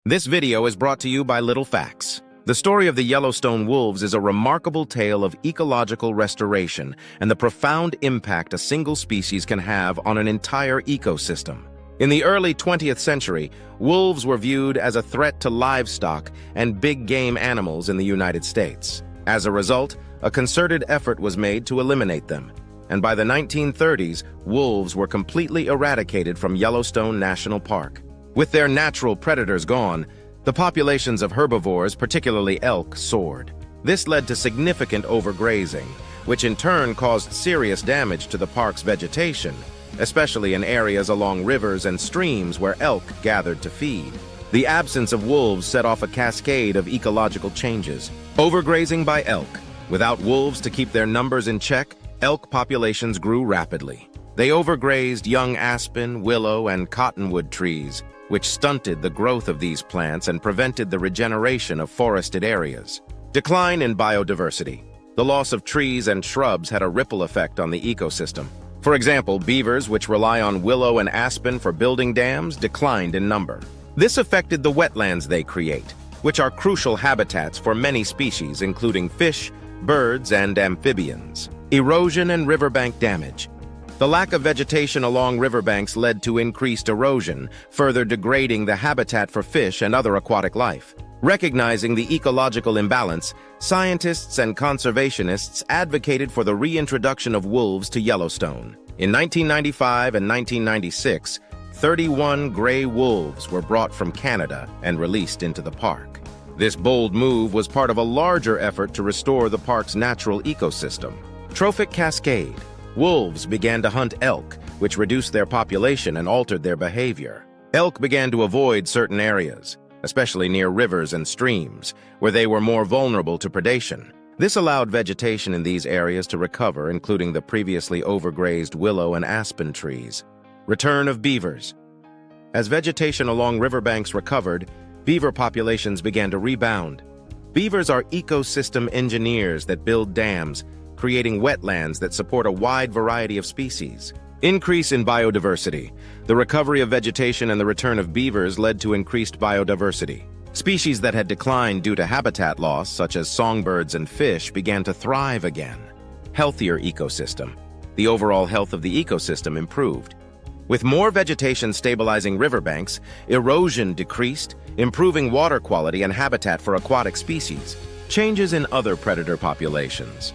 This video is brought to you by Little Facts. The story of the Yellowstone wolves is a remarkable tale of ecological restoration and the profound impact a single species can have on an entire ecosystem. In the early 20th century, wolves were viewed as a threat to livestock and big game animals in the United States. As a result, a concerted effort was made to eliminate them. And by the 1930s, wolves were completely eradicated from Yellowstone National Park. With their natural predators gone, the populations of herbivores, particularly elk, soared. This led to significant overgrazing, which in turn caused serious damage to the park's vegetation, especially in areas along rivers and streams where elk gathered to feed. The absence of wolves set off a cascade of ecological changes. Overgrazing by elk. Without wolves to keep their numbers in check, elk populations grew rapidly. They overgrazed young aspen, willow, and cottonwood trees, which stunted the growth of these plants and prevented the regeneration of forested areas. Decline in biodiversity. The loss of trees and shrubs had a ripple effect on the ecosystem. For example, beavers, which rely on willow and aspen for building dams, declined in number. This affected the wetlands they create, which are crucial habitats for many species, including fish, birds, and amphibians. Erosion and riverbank damage. The lack of vegetation along riverbanks led to increased erosion, further degrading the habitat for fish and other aquatic life. Recognizing the ecological imbalance, scientists and conservationists advocated for the reintroduction of wolves to Yellowstone. In 1995 and 1996, 31 gray wolves were brought from Canada and released into the park. This bold move was part of a larger effort to restore the park's natural ecosystem. Trophic cascade. Wolves began to hunt elk, which reduced their population and altered their behavior. Elk began to avoid certain areas, especially near rivers and streams, where they were more vulnerable to predation. This allowed vegetation in these areas to recover, including the previously overgrazed willow and aspen trees. Return of beavers. As vegetation along riverbanks recovered, beaver populations began to rebound. Beavers are ecosystem engineers that build dams, creating wetlands that support a wide variety of species. Increase in biodiversity. The recovery of vegetation and the return of beavers led to increased biodiversity. Species that had declined due to habitat loss, such as songbirds and fish, began to thrive again. Healthier ecosystem. The overall health of the ecosystem improved. With more vegetation stabilizing riverbanks, erosion decreased, improving water quality and habitat for aquatic species. Changes in other predator populations.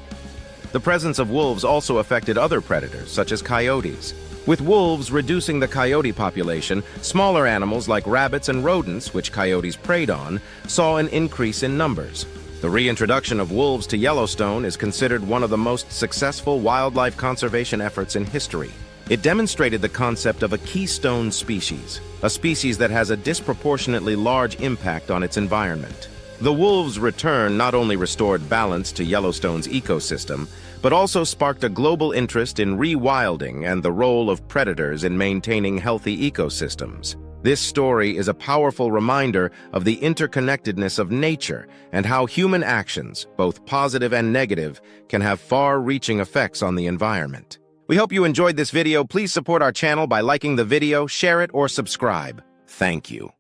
The presence of wolves also affected other predators, such as coyotes. With wolves reducing the coyote population, smaller animals like rabbits and rodents, which coyotes preyed on, saw an increase in numbers. The reintroduction of wolves to Yellowstone is considered one of the most successful wildlife conservation efforts in history. It demonstrated the concept of a keystone species, a species that has a disproportionately large impact on its environment. The wolves' return not only restored balance to Yellowstone's ecosystem, but also sparked a global interest in rewilding and the role of predators in maintaining healthy ecosystems. This story is a powerful reminder of the interconnectedness of nature and how human actions, both positive and negative, can have far-reaching effects on the environment. We hope you enjoyed this video. Please support our channel by liking the video, share it, or subscribe. Thank you.